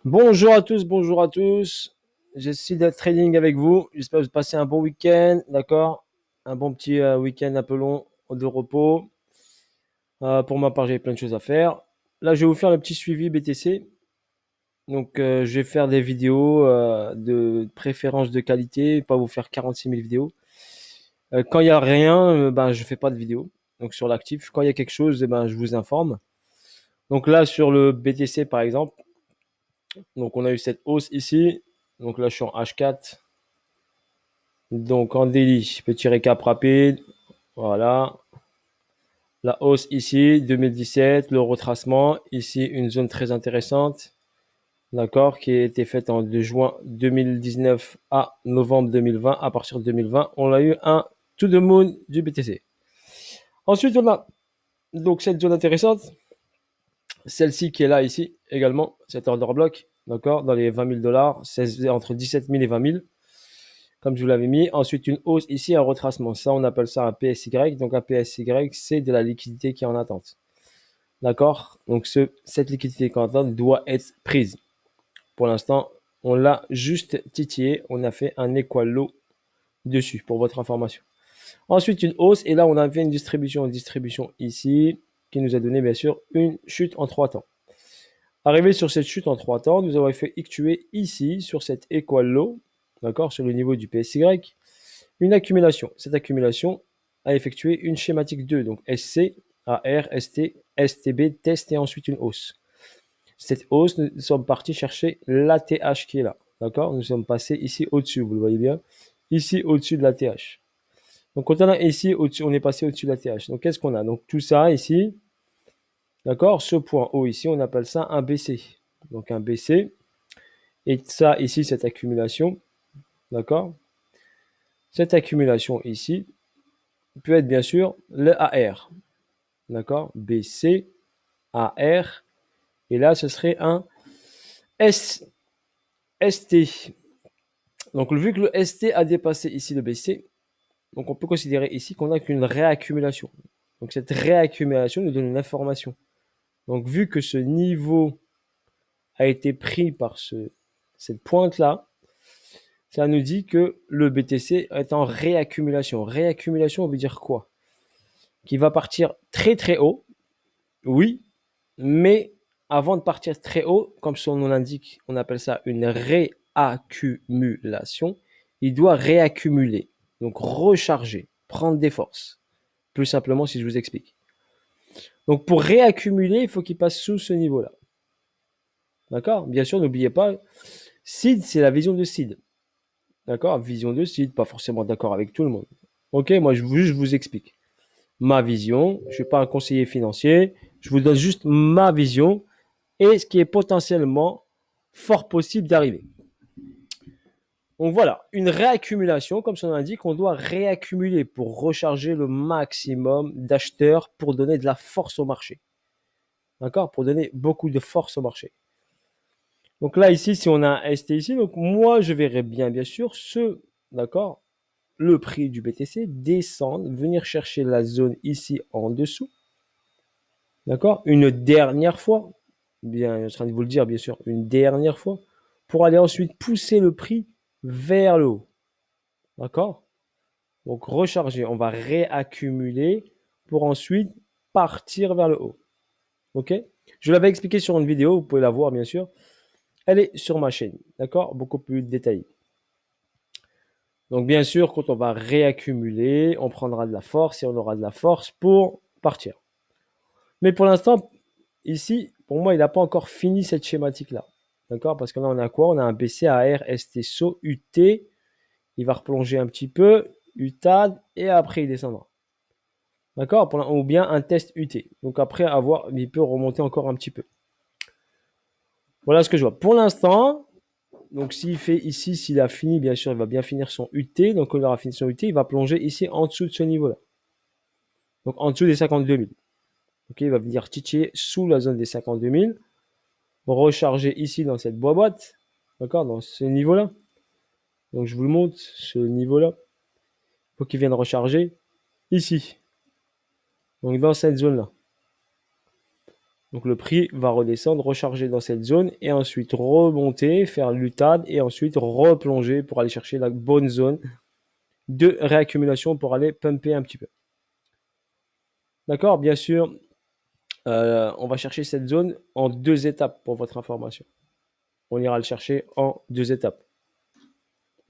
Bonjour à tous, bonjour à tous. J'essaie d'être trading avec vous. J'espère que vous passez un bon week-end, d'accord? Un bon petit week-end un peu long de repos. Pour ma part, j'ai plein de choses à faire. Là, je vais vous faire le petit suivi BTC. Donc, je vais faire des vidéos de préférence de qualité, pas vous faire 46 000 vidéos. Quand il n'y a rien, ben, je fais pas de vidéo. Donc, sur l'actif, quand il y a quelque chose, ben, je vous informe. Donc là, sur le BTC, par exemple, donc on a eu cette hausse ici. Donc là, je suis en H4. Donc en daily, petit récap rapide. Voilà. La hausse ici, 2017, le retracement. Ici, une zone très intéressante. D'accord, qui a été faite de juin 2019 à novembre 2020. À partir de 2020, on a eu un to the moon du BTC. Ensuite, on a donc cette zone intéressante. Celle-ci qui est là ici également, cet order block. D'accord, dans les 20 000 dollars, c'est entre 17 000 et 20 000. Comme je vous l'avais mis. Ensuite, une hausse ici, un retracement. Ça, on appelle ça un PSY. Donc, un PSY, c'est de la liquidité qui est en attente. D'accord. Donc, cette liquidité qui est en attente doit être prise. Pour l'instant, on l'a juste titillé. On a fait un equal low dessus, pour votre information. Ensuite, une hausse. Et là, on a fait une distribution ici, qui nous a donné, bien sûr, une chute en 3 temps. Arrivé sur cette chute en 3 temps, nous avons effectué ici, sur cette equal low, d'accord, sur le niveau du PSY, une accumulation. Cette accumulation a effectué une schématique 2, donc SC, AR, ST, STB, test et ensuite une hausse. Cette hausse, nous sommes partis chercher l'ATH qui est là. D'accord. Nous sommes passés ici au-dessus, vous le voyez bien. Ici au-dessus de l'ATH. Donc quand on a ici au-dessus, on est passé au-dessus de l'ATH. Donc qu'est-ce qu'on a? Donc tout ça ici, d'accord. Ce point haut ici, on appelle ça un BC. Donc un BC. Et ça ici, cette accumulation, d'accord. Cette accumulation ici peut être bien sûr le AR. D'accord, BC, AR. Et là, ce serait un ST. Donc, vu que le ST a dépassé ici le BC, donc on peut considérer ici qu'on n'a qu'une réaccumulation. Donc, cette réaccumulation nous donne une information. Donc, vu que ce niveau a été pris par cette pointe-là, ça nous dit que le BTC est en réaccumulation. Réaccumulation, on veut dire quoi? Qu'il va partir très très haut, oui, mais avant de partir très haut, comme son nom l'indique, on appelle ça une réaccumulation. Il doit réaccumuler, donc recharger, prendre des forces. Plus simplement, si je vous explique. Donc pour réaccumuler, il faut qu'il passe sous ce niveau-là. D'accord. Bien sûr, n'oubliez pas, Seed, c'est la vision de Seed. D'accord. Vision de Seed, pas forcément d'accord avec tout le monde. Ok, moi je vous explique ma vision. Je ne suis pas un conseiller financier. Je vous donne juste ma vision et ce qui est potentiellement fort possible d'arriver. Donc voilà, une réaccumulation, comme son nom l'indique, on doit réaccumuler pour recharger le maximum d'acheteurs pour donner de la force au marché. D'accord. Pour donner beaucoup de force au marché. Donc là, ici, si on a un ST ici, donc moi, je verrais bien sûr, d'accord, le prix du BTC descendre, venir chercher la zone ici en dessous. D'accord. Une dernière fois, bien, je suis en train de vous le dire, bien sûr, une dernière fois, pour aller ensuite pousser le prix vers le haut. D'accord. Donc recharger, on va réaccumuler pour ensuite partir vers le haut. Ok. Je l'avais expliqué sur une vidéo, vous pouvez la voir bien sûr. Elle est sur ma chaîne, d'accord, beaucoup plus détaillée. Donc bien sûr, quand on va réaccumuler, on prendra de la force et on aura de la force pour partir. Mais pour l'instant, ici, pour moi, il n'a pas encore fini cette schématique-là. D'accord. Parce que là, on a quoi? On a un BC, AR, ST, SO, UT. Il va replonger un petit peu, UTAD, et après, il descendra. D'accord. Ou bien un test UT. Donc après, avoir, il peut remonter encore un petit peu. Voilà ce que je vois. Pour l'instant, donc s'il fait ici, s'il a fini, bien sûr, il va bien finir son UT. Donc quand il aura fini son UT, il va plonger ici en dessous de ce niveau-là. Donc en dessous des 52 000. Ok, il va venir titiller sous la zone des 52 000. Recharger ici dans cette boîte. D'accord, dans ce niveau-là. Donc je vous le montre, ce niveau-là. Il faut qu'il vienne recharger ici. Donc dans cette zone-là. Donc le prix va redescendre, recharger dans cette zone et ensuite remonter, faire l'UTAD et ensuite replonger pour aller chercher la bonne zone de réaccumulation pour aller pumper un petit peu. D'accord? Bien sûr, on va chercher cette zone en 2 étapes pour votre information. On ira le chercher en 2 étapes.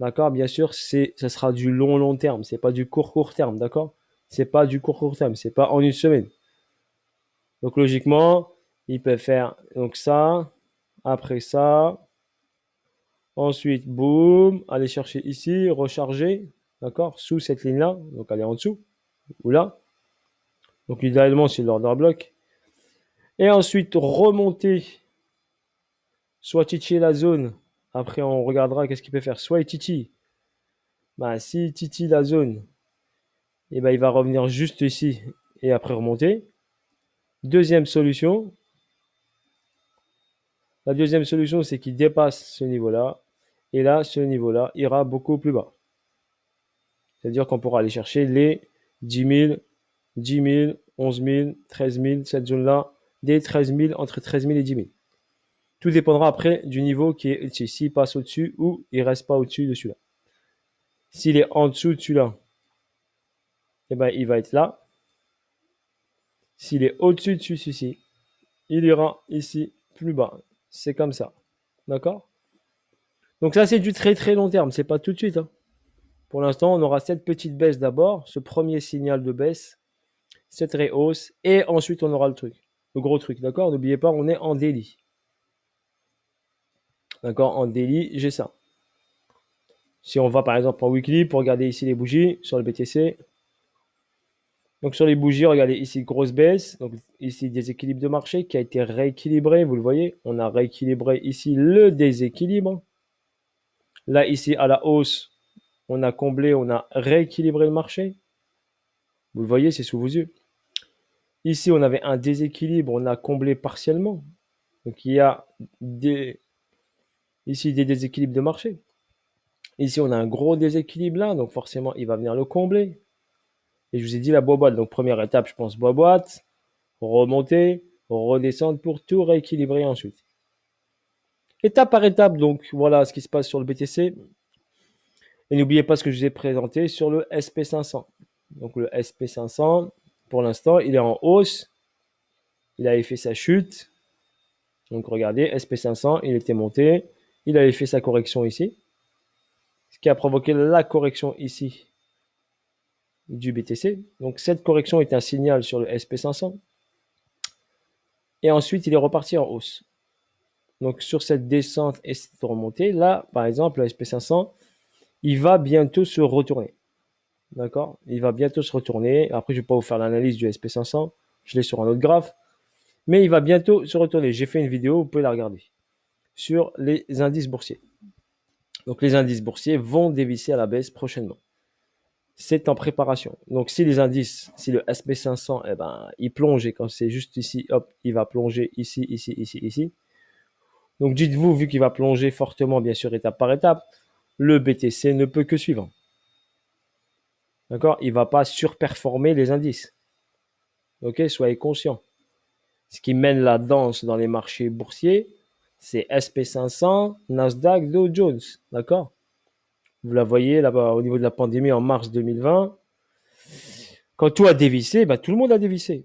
D'accord? Bien sûr, ça sera du long terme, c'est pas du court terme, d'accord? C'est pas du court terme, c'est pas en une semaine. Donc logiquement, il peut faire donc ça, après ça, ensuite boum, aller chercher ici, recharger, d'accord? Sous cette ligne-là, donc aller en dessous ou là. Donc idéalement, c'est l'order block. Et ensuite remonter, soit titiller la zone. Après, on regardera qu'est-ce qu'il peut faire. Soit il titille. Bah, si titille la zone, et ben, il va revenir juste ici et après remonter. Deuxième solution. La deuxième solution, c'est qu'il dépasse ce niveau-là. Et là, ce niveau-là ira beaucoup plus bas. C'est-à-dire qu'on pourra aller chercher les 10 000, 10 000, 11 000, 13 000, cette zone-là, des 13 000, entre 13 000 et 10 000. Tout dépendra après du niveau qui est ici. S'il passe au-dessus ou il ne reste pas au-dessus de celui-là. S'il est en dessous de celui-là, eh ben, il va être là. S'il est au-dessus de celui-ci, il ira ici plus bas. C'est comme ça. D'accord? Donc ça, c'est du très long terme. C'est pas tout de suite. Hein. Pour l'instant, on aura cette petite baisse d'abord, ce premier signal de baisse, cette rehausse, et ensuite on aura le truc, le gros truc. D'accord? N'oubliez pas, on est en daily. D'accord? En daily, j'ai ça. Si on va par exemple en weekly pour regarder ici les bougies sur le BTC. Donc sur les bougies, regardez ici grosse baisse. Donc ici déséquilibre de marché qui a été rééquilibré. Vous le voyez, on a rééquilibré ici le déséquilibre. Là ici à la hausse, on a comblé, on a rééquilibré le marché. Vous le voyez, c'est sous vos yeux. Ici, on avait un déséquilibre, on a comblé partiellement. Donc il y a ici des déséquilibres de marché. Ici, on a un gros déséquilibre là, donc forcément, il va venir le combler. Et je vous ai dit la boîte. Donc première étape, je pense boîte, remonter, redescendre pour tout rééquilibrer ensuite. Étape par étape, donc voilà ce qui se passe sur le BTC. Et n'oubliez pas ce que je vous ai présenté sur le SP500. Donc le SP500, pour l'instant, il est en hausse. Il avait fait sa chute. Donc regardez, SP500, il était monté. Il avait fait sa correction ici. Ce qui a provoqué la correction ici du BTC. Donc cette correction est un signal sur le SP500. Et ensuite, il est reparti en hausse. Donc sur cette descente et cette remontée, là, par exemple, le SP500, il va bientôt se retourner. D'accord? Il va bientôt se retourner. Après, je ne vais pas vous faire l'analyse du SP500. Je l'ai sur un autre graphe. Mais il va bientôt se retourner. J'ai fait une vidéo, vous pouvez la regarder. Sur les indices boursiers. Donc les indices boursiers vont dévisser à la baisse prochainement. C'est en préparation. Donc si les indices, si le SP500, eh ben, il plonge et quand c'est juste ici, hop, il va plonger ici, ici, ici, ici. Donc dites-vous, vu qu'il va plonger fortement, bien sûr, étape par étape, le BTC ne peut que suivre. D'accord? Il ne va pas surperformer les indices. Ok? Soyez conscients. Ce qui mène la danse dans les marchés boursiers, c'est SP500, Nasdaq, Dow Jones. D'accord? Vous la voyez là-bas au niveau de la pandémie en mars 2020. Quand tout a dévissé, bah, tout le monde a dévissé.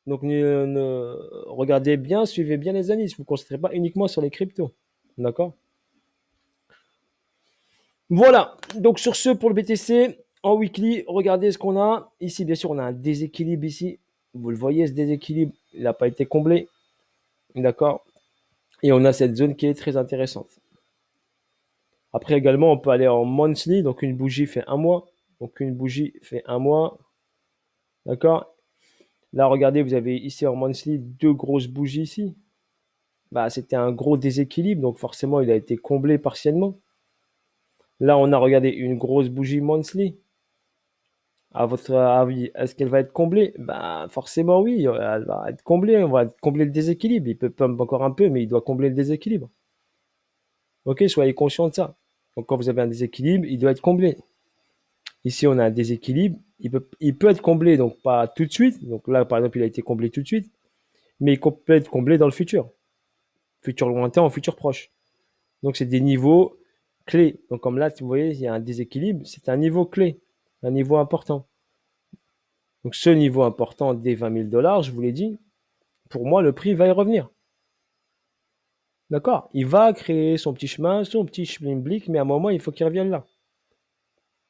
Donc regardez bien, suivez bien les analyses. Vous ne concentrez pas uniquement sur les cryptos. D'accord? Voilà. Donc sur ce pour le BTC, en weekly, regardez ce qu'on a. Ici, bien sûr, on a un déséquilibre ici. Vous le voyez, ce déséquilibre, il n'a pas été comblé. D'accord? Et on a cette zone qui est très intéressante. Après également, on peut aller en monthly. Donc une bougie fait un mois. Donc une bougie fait un mois. D'accord? Là, regardez, vous avez ici en monthly 2 grosses bougies ici. Bah, c'était un gros déséquilibre, donc forcément, il a été comblé partiellement. Là, on a regardé une grosse bougie monthly. À votre avis, est-ce qu'elle va être comblée? Bah, forcément, oui, elle va être comblée. On va combler le déséquilibre. Il peut pump encore un peu, mais il doit combler le déséquilibre. Ok, soyez conscient de ça. Donc, quand vous avez un déséquilibre, il doit être comblé. Ici, on a un déséquilibre. Il peut être comblé, donc pas tout de suite. Donc là, par exemple, il a été comblé tout de suite. mais il peut être comblé dans le futur. Futur lointain ou futur proche. Donc, c'est des niveaux clés. Donc, comme là, vous voyez, il y a un déséquilibre. C'est un niveau clé, un niveau important. Donc, ce niveau important des 20 000 dollars, je vous l'ai dit, pour moi, le prix va y revenir. D'accord? Il va créer son petit chemin, son petit schmimblick, mais à un moment, il faut qu'il revienne là.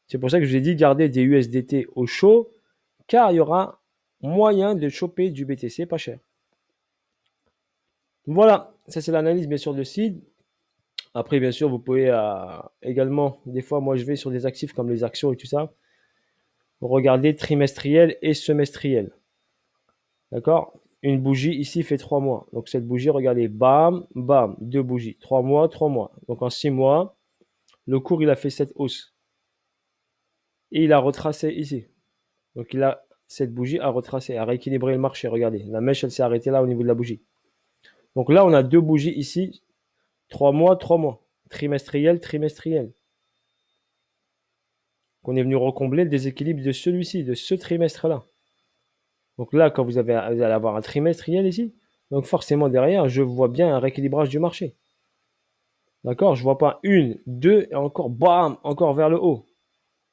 C'est pour ça que je vous ai dit garder des USDT au chaud, car il y aura moyen de choper du BTC pas cher. Voilà, ça c'est l'analyse bien sûr de SID. Après, bien sûr, vous pouvez également, des fois, moi je vais sur des actifs comme les actions et tout ça, regarder trimestriel et semestriel. D'accord? Une bougie ici fait 3 mois. Donc cette bougie, regardez, bam, bam, 2 bougies. 3 mois, 3 mois. Donc en 6 mois, le cours, il a fait cette hausse. Et il a retracé ici. Donc cette bougie a retracé, a rééquilibré le marché. Regardez, la mèche, elle s'est arrêtée là au niveau de la bougie. Donc là, on a 2 bougies ici. 3 mois, 3 mois. Trimestriel, trimestriel. Qu'on est venu recombler le déséquilibre de celui-ci, de ce trimestre-là. Donc là, quand vous allez avoir un trimestriel ici, donc forcément derrière, je vois bien un rééquilibrage du marché. D'accord? Je vois pas une, deux, et encore, bam, encore vers le haut.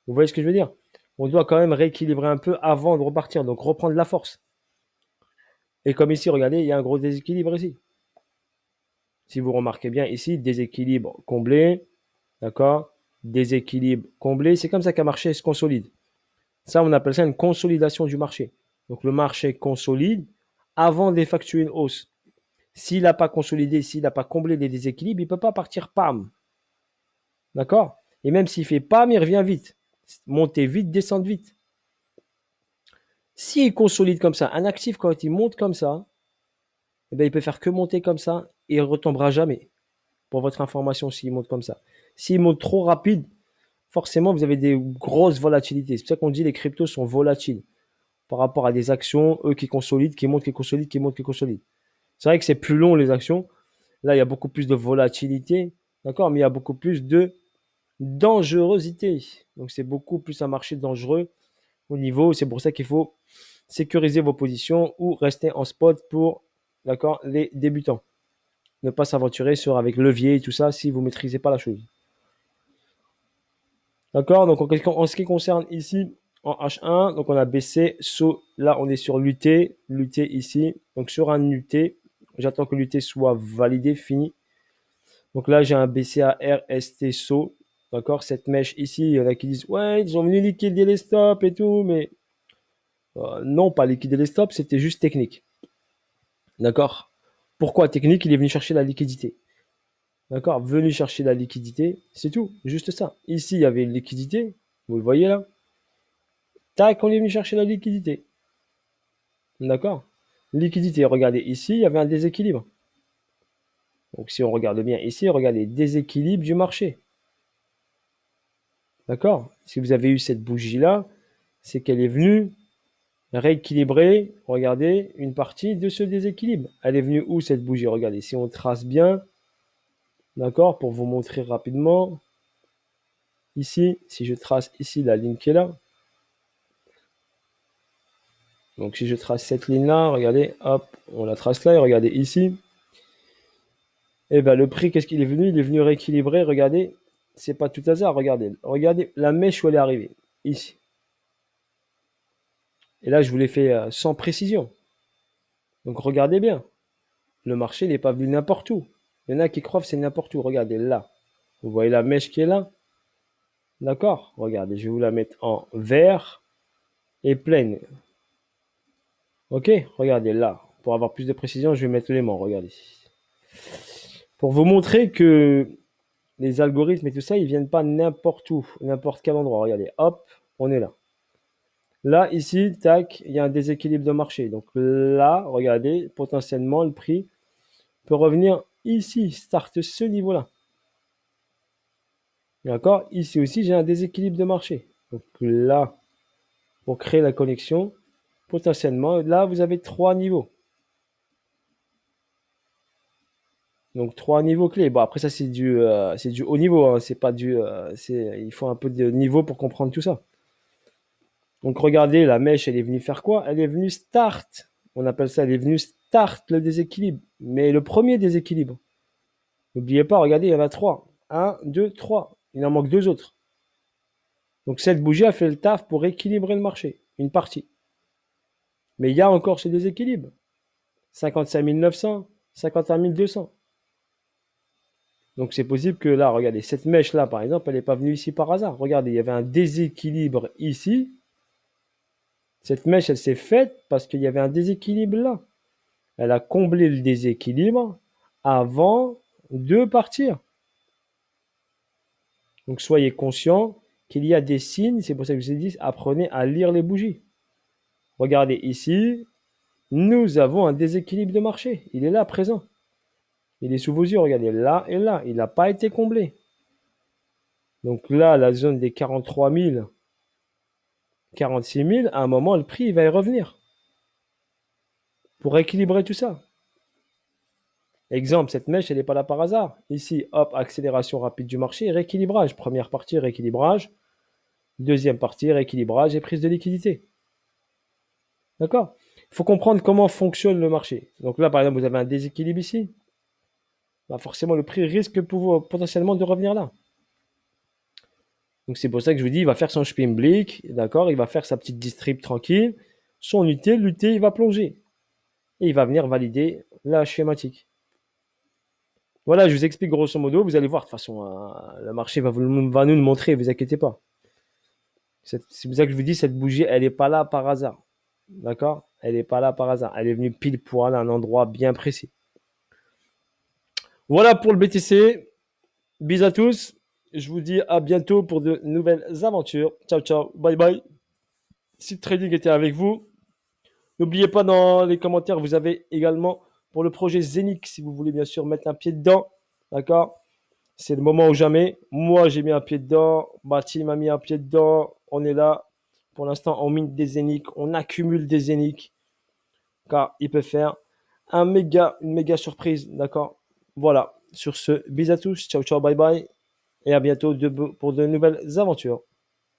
Vous voyez ce que je veux dire? On doit quand même rééquilibrer un peu avant de repartir, donc reprendre la force. Et comme ici, regardez, il y a un gros déséquilibre ici. Si vous remarquez bien ici, déséquilibre comblé, d'accord? Déséquilibre comblé, c'est comme ça qu'un marché se consolide. Ça, on appelle ça une consolidation du marché. Donc le marché consolide avant d'effectuer une hausse. S'il n'a pas consolidé, s'il n'a pas comblé les déséquilibres, il ne peut pas partir pam. D'accord? Et même s'il fait pam, il revient vite. Monter vite, descendre vite. S'il consolide comme ça, un actif, quand il monte comme ça, eh bien, il peut faire que monter comme ça et il ne retombera jamais. Pour votre information, s'il monte comme ça. S'il monte trop rapide, forcément, vous avez des grosses volatilités. C'est pour ça qu'on dit que les cryptos sont volatiles par rapport à des actions, eux qui consolident, qui montent, qui consolident, qui montent, qui consolident. C'est vrai que c'est plus long les actions. Là, il y a beaucoup plus de volatilité, d'accord, mais il y a beaucoup plus de dangerosité. Donc, c'est beaucoup plus un marché dangereux au niveau. C'est pour ça qu'il faut sécuriser vos positions ou rester en spot pour, d'accord, les débutants. Ne pas s'aventurer sur avec levier et tout ça si vous ne maîtrisez pas la chose. D'accord? Donc, en ce qui concerne ici, en H1, donc on a baissé, saut, là on est sur l'UT, l'UT ici, donc sur un UT, j'attends que l'UT soit validé, fini. Donc là j'ai un BCA RST saut, d'accord? Cette mèche ici, il y en a qui disent ouais, ils ont venu liquider les stops et tout, mais non, pas liquider les stops, c'était juste technique. D'accord? Pourquoi technique? Il est venu chercher la liquidité. D'accord? Venu chercher la liquidité, c'est tout, juste ça. Ici, il y avait une liquidité, vous le voyez là. Tac, on est venu chercher la liquidité. D'accord? Liquidité, regardez ici, il y avait un déséquilibre. Donc si on regarde bien ici, regardez, déséquilibre du marché. D'accord? Si vous avez eu cette bougie-là, c'est qu'elle est venue rééquilibrer, regardez, une partie de ce déséquilibre. Elle est venue où cette bougie? Regardez, si on trace bien, d'accord, pour vous montrer rapidement, ici, si je trace ici la ligne qui est là, donc si je trace cette ligne-là, regardez, hop, on la trace là, et regardez ici, et bien le prix, qu'est-ce qu'il est venu? Il est venu rééquilibrer, regardez, c'est pas tout hasard, regardez, regardez la mèche où elle est arrivée, ici. Et là, je vous l'ai fait sans précision. Donc regardez bien, le marché n'est pas venu n'importe où. Il y en a qui croient que c'est n'importe où, regardez là. Vous voyez la mèche qui est là? D'accord? Regardez, je vais vous la mettre en vert et pleine. Ok? Regardez là. Pour avoir plus de précision, je vais mettre l'aimant, regardez. Pour vous montrer que les algorithmes et tout ça, ils viennent pas n'importe où, n'importe quel endroit. Regardez, hop, on est là. Là, ici, tac, il y a un déséquilibre de marché. Donc là, regardez, potentiellement, le prix peut revenir ici, start ce niveau-là. D'accord? Ici aussi, j'ai un déséquilibre de marché. Donc là, pour créer la connexion, potentiellement, là, vous avez 3 niveaux. Donc 3 niveaux clés. Bon, après ça, c'est du haut niveau. Hein. C'est pas il faut un peu de niveau pour comprendre tout ça. Donc regardez, la mèche, elle est venue faire quoi? Elle est venue start. On appelle ça, elle est venue start le déséquilibre. Mais le premier déséquilibre. N'oubliez pas, regardez, il y en a 3. 1, 2, 3. Il en manque 2 autres. Donc cette bougie a fait le taf pour équilibrer le marché. Une partie. Mais il y a encore ce déséquilibre. 55 900, 51 200. Donc c'est possible que là, regardez, cette mèche-là, par exemple, elle n'est pas venue ici par hasard. Regardez, il y avait un déséquilibre ici. Cette mèche, elle s'est faite parce qu'il y avait un déséquilibre là. Elle a comblé le déséquilibre avant de partir. Donc soyez conscient qu'il y a des signes, c'est pour ça que je vous ai dit, apprenez à lire les bougies. Regardez ici, nous avons un déséquilibre de marché. Il est là, présent. Il est sous vos yeux, regardez, là et là. Il n'a pas été comblé. Donc là, la zone des 43 000, 46 000, à un moment, le prix il va y revenir. Pour équilibrer tout ça. Exemple, cette mèche, elle n'est pas là par hasard. Ici, hop, accélération rapide du marché, rééquilibrage. Première partie, rééquilibrage. Deuxième partie, rééquilibrage et prise de liquidité. D'accord? Il faut comprendre comment fonctionne le marché. Donc là, par exemple, vous avez un déséquilibre ici. Bah forcément, le prix risque potentiellement de revenir là. Donc c'est pour ça que je vous dis, il va faire son Spinblick, d'accord? Il va faire sa petite distrib tranquille. Son UT, l'UT, il va plonger. Et il va venir valider la schématique. Voilà, je vous explique grosso modo. Vous allez voir, de toute façon, le marché va nous le montrer, ne vous inquiétez pas. C'est pour ça que je vous dis, cette bougie, elle n'est pas là par hasard. D'accord? Elle n'est pas là par hasard. Elle est venue pile poil à un endroit bien précis. Voilà pour le BTC. Bisous à tous. Je vous dis à bientôt pour de nouvelles aventures. Ciao, ciao. Bye, bye. Si Trading était avec vous, n'oubliez pas dans les commentaires, vous avez également pour le projet Zenix, si vous voulez bien sûr mettre un pied dedans. D'accord? C'est le moment ou jamais. Moi, j'ai mis un pied dedans. Ma team a mis un pied dedans. On est là. Pour l'instant, on mine des Zéniths. On accumule des Zéniths. Car il peut faire une méga surprise. D'accord? Voilà. Sur ce, bisous à tous. Ciao, ciao, bye bye. Et à bientôt pour de nouvelles aventures.